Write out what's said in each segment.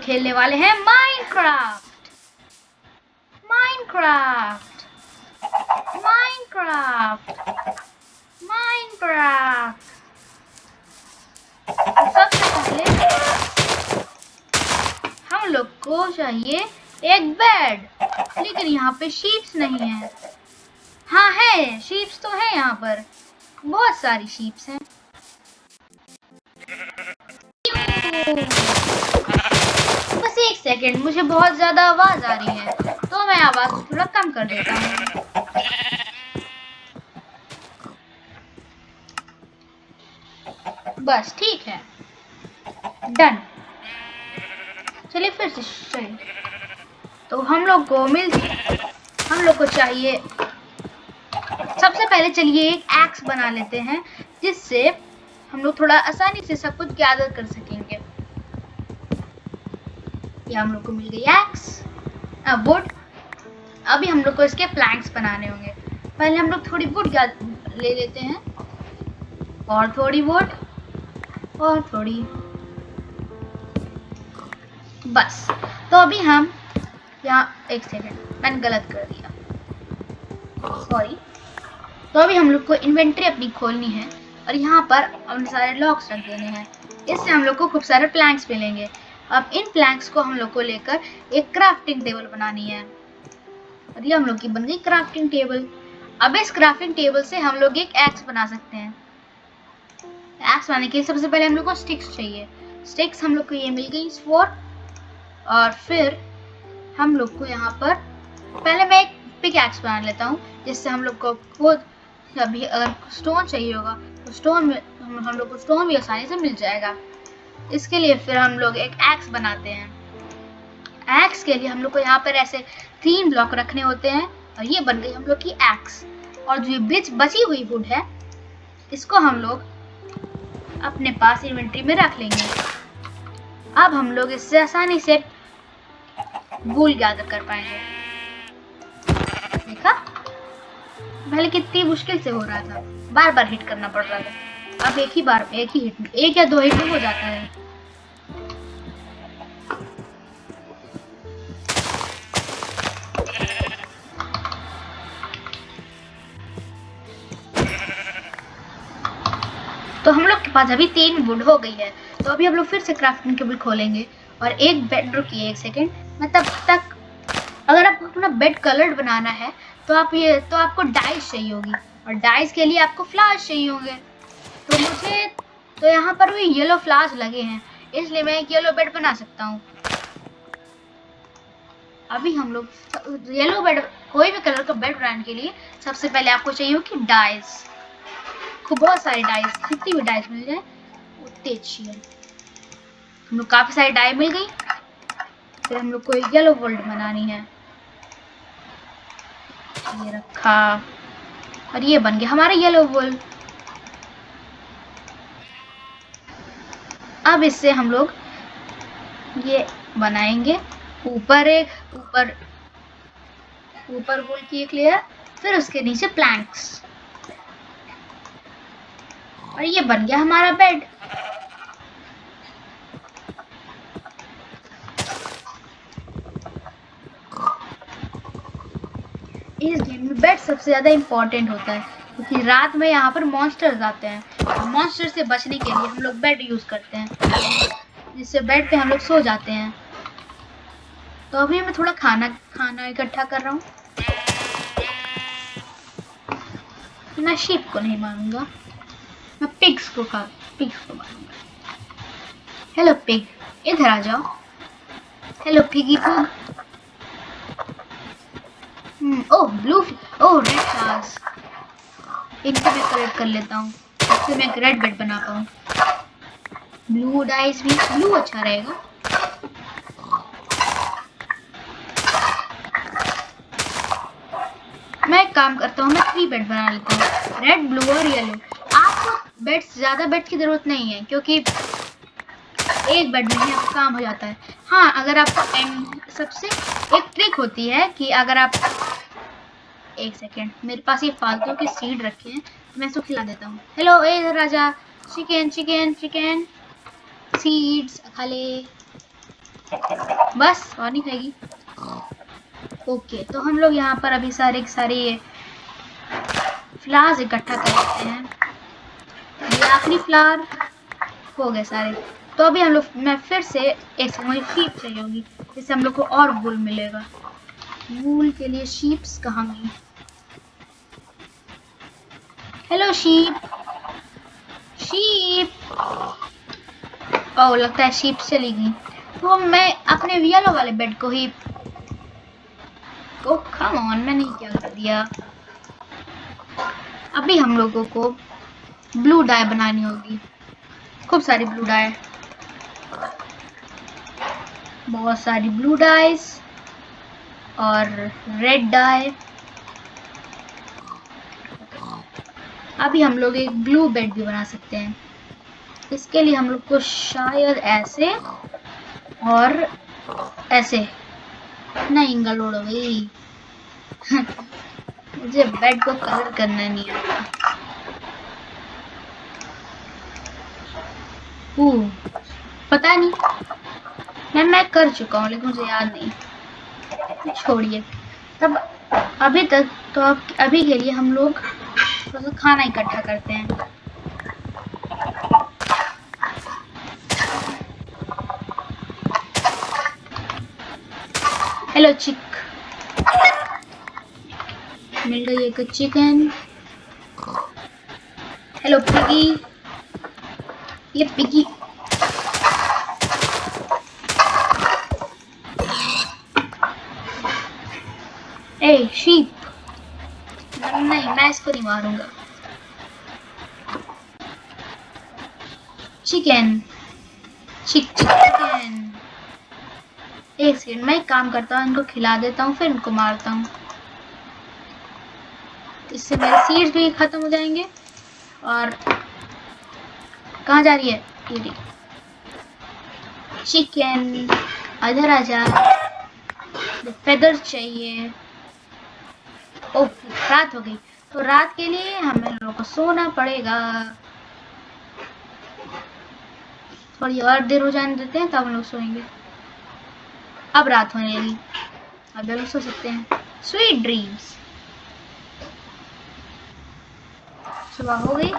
खेलने वाले हैं माइनक्राफ्ट। Minecraft Minecraft Minecraft. सबसे पहले हम लोग को चाहिए एक बेड, लेकिन यहाँ पे शीप्स नहीं है। हाँ है, शीप्स तो है, यहाँ पर बहुत सारी शीप्स हैं। बस एक सेकेंड, मुझे बहुत ज्यादा आवाज आ रही है तो मैं आवाज थोड़ा कम कर देता हूँ। बस ठीक है, डन। चलिए फिर से चलिए। तो हम लोग को चाहिए, सबसे पहले चलिए एक एक्स बना लेते हैं, जिससे हम लोग थोड़ा आसानी से सब कुछ गैदर कर सकेंगे। ये हम लोग को मिल गई एक्स, वुड। अभी हम लोग को इसके प्लैंक्स बनाने होंगे। पहले हम लोग थोड़ी वुड ले लेते हैं, और थोड़ी वुड, और थोड़ी, बस। तो अभी हम यहाँ, एक सेकेंड, मैंने गलत कर दिया, सॉरी। तो अभी हम लोग को इन्वेंट्री अपनी खोलनी है और यहाँ पर अपने सारे लॉक्स रख देने हैं। इससे हम लोग को खूब सारे प्लैंक्स मिलेंगे। अब इन प्लैंक्स को हम लोग को लेकर एक क्राफ्टिंग टेबल बनानी है, और ये हम लोग की बन गई क्राफ्टिंग टेबल। अब इस क्राफ्टिंग टेबल से हम लोग एक एक्स बना सकते हैं। एक्स बनाने के लिए सबसे पहले हम लोग को स्टिक्स चाहिए। स्टिक्स हम लोग को ये मिल गई 4, और फिर हम लोग को यहाँ पर पहले मैं एक पिक एक्स बना लेता हूँ, जिससे हम लोग को खुद अभी अगर स्टोन चाहिए होगा तो स्टोन में हम लोग को स्टोन भी आसानी से मिल जाएगा। इसके लिए फिर हम लोग एक एक्स बनाते हैं। एक्स के लिए हम लोग को यहाँ पर ऐसे 3 ब्लॉक रखने होते हैं, और ये बन गई हम लोग की एक्स। और जो बीच बची हुई वुड है, इसको हम लोग अपने पास इन्वेंट्री में रख लेंगे। अब हम लोग इससे आसानी से वूल गैदर कर पाएंगे। देखा, पहले कितनी मुश्किल से हो रहा था, बार बार हिट करना पड़ रहा था। अब एक ही हिट, 1 या 2 हिट में हो जाता है। तो हम लोग के पास अभी 3 वुड हो गई है। तो अभी हम लोग फिर से क्राफ्टिंग टेबल खोलेंगे और एक बेड, रुकिए एक सेकेंड, मैं तब तक, अगर आपको अपना बेड कलर्ड बनाना है तो आपको डाइस चाहिए होगी, और डाइस के लिए आपको फ्लावर्स चाहिए होंगे। तो मुझे तो यहाँ पर भी येलो फ्लावर्स लगे हैं, इसलिए मैं एक येलो बेड बना सकता हूँ। अभी हम लोग येलो बेड, कोई भी कलर का बेड बनाने के लिए सबसे पहले आपको चाहिए होगी डाइस। खूब बहुत सारी डाइस, जितनी भी डाइस मिल जाए उतनी अच्छी है। हम लोग काफी सारी डाई मिल गई। फिर हम लोग को एक येलो वर्ल्ड बनानी है, ये रखा, और ये बन गया हमारा येलो वर्ल्ड। अब इससे हम लोग ये बनाएंगे ऊपर वुल की एक लेयर, फिर उसके नीचे प्लैंक्स, और ये बन गया हमारा बेड। इस गेम में बेड सबसे ज्यादा इम्पोर्टेंट होता है, क्योंकि रात में यहाँ पर मॉन्स्टर्स आते हैं। मॉन्स्टर से बचने के लिए हम लोग बेड यूज करते हैं, जिससे बेड पे हम लोग सो जाते हैं। तो अभी मैं थोड़ा खाना इकट्ठा कर रहा हूँ। मैं शीप को नहीं मारूंगा, मैं पिग्स को मारूंगा। हेलो पिग, इधर आ जाओ। Hello piggy pig. Oh blue, oh red flowers, इनको मैं कलेक्ट कर लेता हूँ, इससे मैं एक रेड बेड बना पाऊँ। ब्लू डाइस भी, ब्लू अच्छा रहेगा। मैं एक काम करता हूँ, मैं 3 बेड बना लेता हूँ, रेड, ब्लू और येलो। आपको ज्यादा बेड की जरूरत नहीं है, क्योंकि एक बेड में ही आपका काम हो जाता है। हाँ, अगर आपको सबसे एक ट्रिक होती है कि अगर आप, एक सेकेंड, मेरे पास ये फालतू के सीड रखे हैं, मैं इसको खिला देता हूँ। हेलो ए राजा, चिकन चिकन चिकन सीड्स खा ले। बस और नहीं खाएगी। ओके, तो हम लोग यहाँ पर अभी सारे के सारे ये फ्लावर्स इकट्ठा कर लेते हैं। ये आखिरी फ्लावर हो गए सारे। तो अभी हम लोग, मैं फिर से एक मुझे शीप चाहिए होगी, जिससे हम लोग को और वूल मिलेगा। वूल के लिए शीप्स कहाँ गई? Hello sheep. शीप, ओह लगता है शीप चली गई। तो मैं अपने येलो वाले बेड को ही, ओह कम ऑन, मैंने क्या कर दिया। अभी हम लोगों को ब्लू डाई बनानी होगी, खूब सारी ब्लू डाई, बहुत सारी ब्लू डाइस और रेड डाई। अभी हम लोग एक ब्लू बेड भी बना सकते हैं। इसके लिए हम लोग को शायद ऐसे और ऐसे नहीं गलोड़ गई। मुझे बेड को कलर करना नहीं आता। पता नहीं, मैं कर चुका हूँ लेकिन मुझे याद नहीं। छोड़िए तब, अभी तक तो अब अभी के लिए हम लोग थोड़ा सा खाना इकट्ठा करते हैं। हेलो चिक, मिल गई एक चिकन। हेलो पिगी, ये पिगी। ए शीप, नहीं मैं इसको नहीं मारूंगा। Chicken, chicken. एक सेकंड, मैं एक काम करता हूँ, इनको खिला देता हूँ फिर इनको मारता हूँ। इससे मेरे सीड्स भी खत्म हो जाएंगे। और कहाँ जा रही है ये चिकन? इधर आजा, फेदर चाहिए। ओह रात हो गई, तो रात के लिए हमें लोगों को सोना पड़ेगा। थोड़ी और देर हो जाने देते हैं तब हम लोग सोएंगे। अब रात होने लगी, अब लोग सो सकते हैं। Sweet dreams. सुबह हो गई।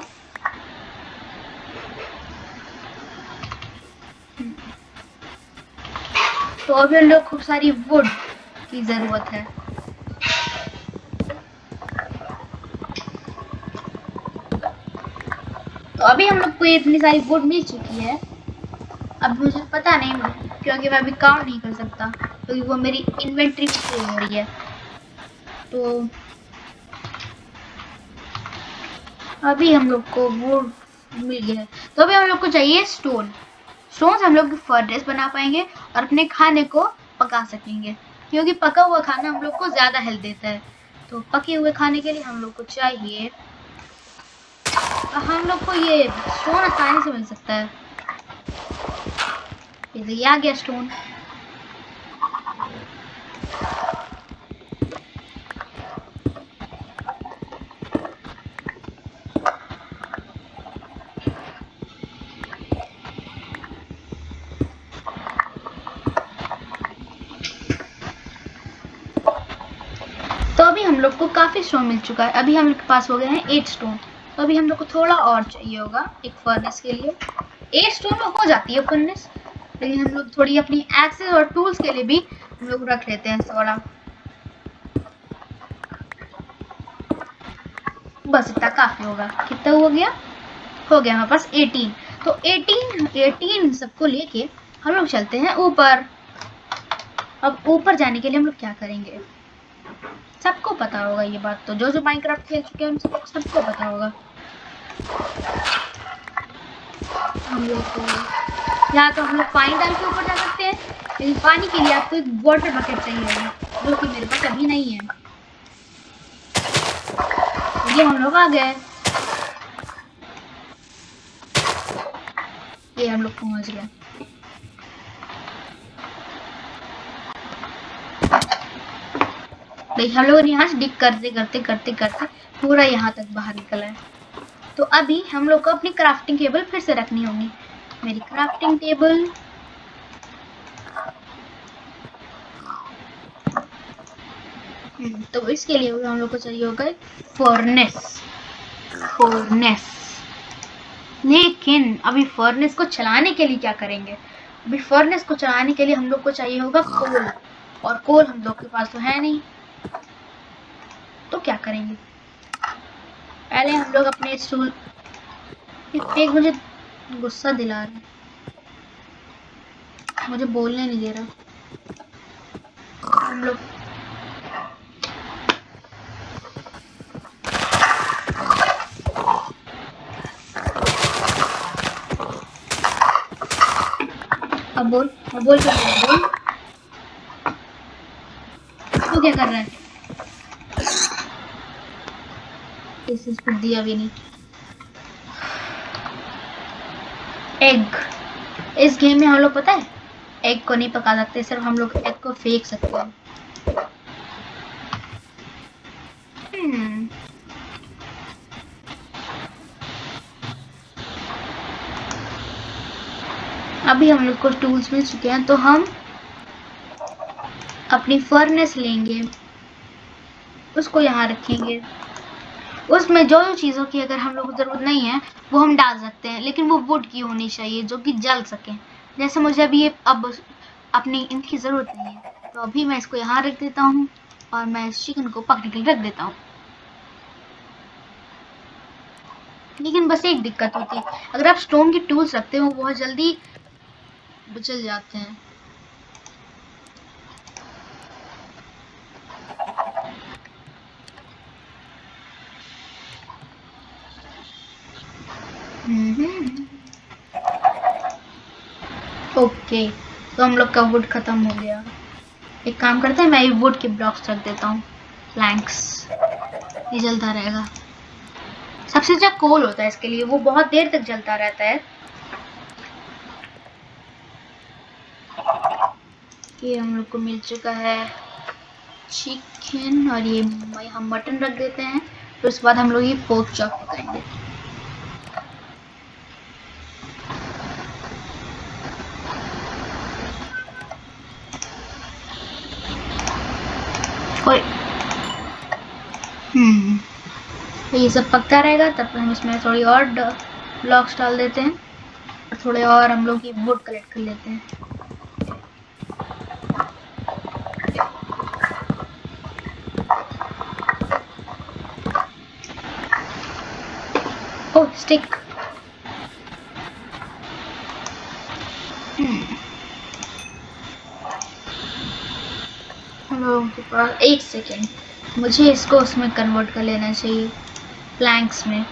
तो अभी हम लोग खूब सारी वुड की जरूरत है। तो अभी हम लोग को इतनी सारी वुड मिल चुकी है। अब मुझे पता नहीं, क्योंकि मैं अभी काउंट नहीं कर सकता, क्योंकि वो मेरी इन्वेंट्री फुल हो रही है। तो अभी हम लोग को वुड मिल गया है। तो अभी हम लोग को चाहिए स्टोन। स्टोन से हम लोग फर्नेस बना पाएंगे और अपने खाने को पका सकेंगे, क्योंकि पका हुआ खाना हम लोग को ज्यादा हेल्थ देता है। तो पके हुए खाने के लिए हम लोग को चाहिए, हम लोग को ये स्टोन आसानी से मिल सकता है। ये आ गया स्टोन। तो अभी हम लोग को काफी स्टोन मिल चुका है। अभी हम लोग के पास हो गए हैं 8 स्टोन। तो अभी हम लोग को थोड़ा और चाहिए होगा एक फर्नेस के लिए। 8 स्टोन में हो जाती है फर्नेस, लेकिन हम लोग थोड़ी अपनी एक्सेस और टूल्स के लिए भी हम लोग रख लेते हैं थोड़ा। बस इतना काफी होगा। कितना हो गया? हो गया हमारे पास 18। तो 18 सबको लेके हम लोग चलते हैं ऊपर। अब ऊपर जाने के लिए हम लोग क्या करेंगे? सबको पता होगा ये बात, तो जो माइनक्राफ्ट खेल चुके हैं उन सबको पता होगा। हम लोग को या तो हम लोग पानी डाल के ऊपर जा सकते हैं, लेकिन पानी के लिए आपको एक वाटर बकेट चाहिए होगा, जो कि मेरे पास अभी नहीं है। ये हम लोग आ गए, ये हम लोग पहुंच गए। देखिए हम लोग यहाँ से डिग करते करते करते करते पूरा यहाँ तक बाहर निकला है। तो अभी हम लोग को अपनी क्राफ्टिंग टेबल फिर से रखनी होगी। मेरी क्राफ्टिंग टेबल, तो इसके लिए हम लोग को चाहिए होगा एक फर्नेस। फर्नेस, लेकिन अभी फर्नेस को चलाने के लिए क्या करेंगे? अभी फर्नेस को चलाने के लिए हम लोग को चाहिए होगा कोल, और कोल हम लोग के पास तो है नहीं। तो क्या करेंगे? पहले हम लोग अपने स्टूल, एक मुझे गुस्सा दिला रहा है, मुझे बोलने नहीं दे रहा। हम लोग अब बोल, अब बोल, क्या बोल, तू क्या कर रहा है? इस कुछ दिया भी नहीं। एग, इस गेम में हम लोग पता है एग को नहीं पका सकते, सिर्फ हम लोग एग को फेंक सकते हैं। अभी हम लोग को टूल्स मिल चुके हैं, तो हम अपनी फर्नेस लेंगे, उसको यहाँ रखेंगे। उसमें जो चीज़ों की अगर हम लोग को ज़रूरत नहीं है वो हम डाल सकते हैं, लेकिन वो वुड की होनी चाहिए जो कि जल सके। जैसे मुझे अभी ये अब अपनी इनकी ज़रूरत नहीं है, तो अभी मैं इसको यहाँ रख देता हूँ और मैं इस चिकन को पकने के लिए रख देता हूँ। लेकिन बस एक दिक्कत होती है, अगर आप स्टोन के टूल्स रखते हो बहुत जल्दी बुझल जाते हैं। ओके, तो हम लोग का वुड खत्म हो गया। एक काम करते हैं, मैं ये वुड के ब्लॉक्स रख देता हूँ, प्लैंक्स, ये जलता रहेगा। सबसे अच्छा कोल होता है इसके लिए, वो बहुत देर तक जलता रहता है। ये हम लोग को मिल चुका है चिकन, और ये हम मटन रख देते हैं। तो उसके बाद हम लोग ये पोर्क चॉप पकाएंगे। और तो ये सब पकता रहेगा, तब तक हम इसमें थोड़ी और ब्लॉक्स डाल देते हैं, और थोड़े और हम लोग ये वुड कलेक्ट कर लेते हैं। ओह स्टिक। हम लोगों के पास एक सेकेंड, मुझे इसको उसमें कन्वर्ट कर लेना चाहिए, प्लैंक्स में।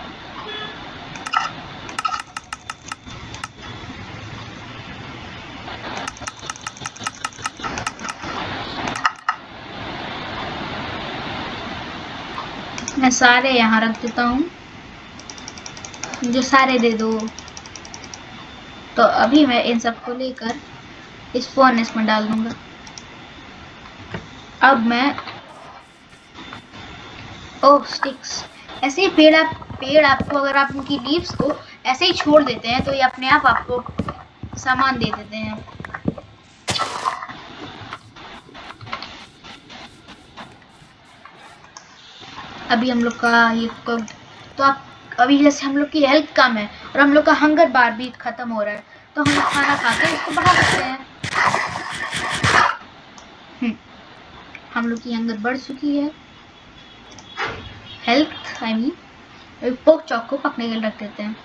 मैं सारे यहाँ रख देता हूँ, मुझे सारे दे दो। तो अभी मैं इन सबको लेकर इस फर्नेस में डाल दूंगा। अब मैं ओह स्टिक्स, ऐसे ही पेड़ आपको अगर आप उनकी लीव्स को ऐसे ही छोड़ देते हैं तो ये अपने आप आपको सामान दे देते हैं। अभी हम लोग का ये तो आप अभी जैसे हम लोग की हेल्थ कम है और हम लोग का हंगर बार भी खत्म हो रहा है, तो हम खाना खा के इसको बढ़ा सकते हैं। हम लोग की हंगर बढ़ चुकी है, health I mean. Pork chop को पकने के लिए रख देते हैं।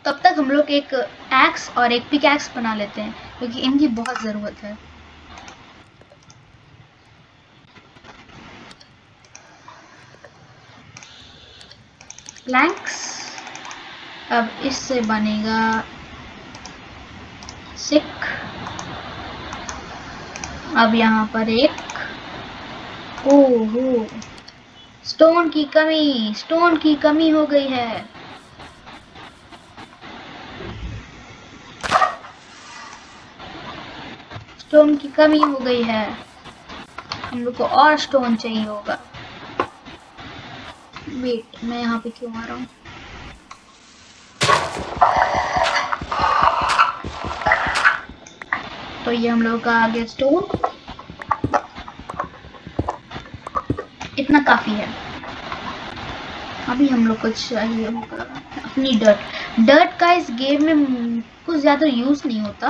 तब तक हम लोग एक एक्स और एक पिकैक्स बना लेते हैं, क्योंकि इनकी बहुत ज़रूरत है। प्लैंक्स, अब इससे बनेगा सिक। अब यहाँ पर एक ओहो स्टोन की कमी हो गई है। स्टोन की कमी हो गई है, हम लोग को और स्टोन चाहिए होगा। वेट, मैं यहाँ पे क्यों आ रहा हूँ? तो ये हम लोग का आ गया स्टोन। इतना काफी है। अभी हम लोग को चाहिए होगा अपनी डर्ट का इस गेम में कुछ ज्यादा यूज नहीं होता।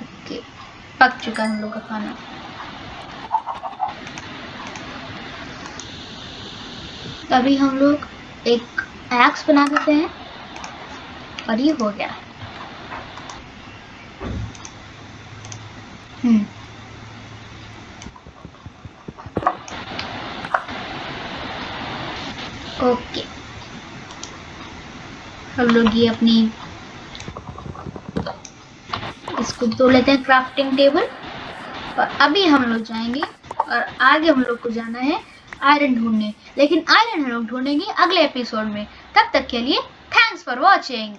ओके, पक चुका है हम लोग का खाना। अभी हम लोग एक एक्स बना देते हैं और ये हो गया। ओके, हम लोग ये अपनी इसको तोड़ लेते हैं क्राफ्टिंग टेबल। और अभी हम लोग जाएंगे और आगे हम लोग को जाना है आयरन ढूंढने, लेकिन आयरन हम लोग ढूंढेंगे अगले एपिसोड में। तब तक के लिए थैंक्स फॉर वॉचिंग।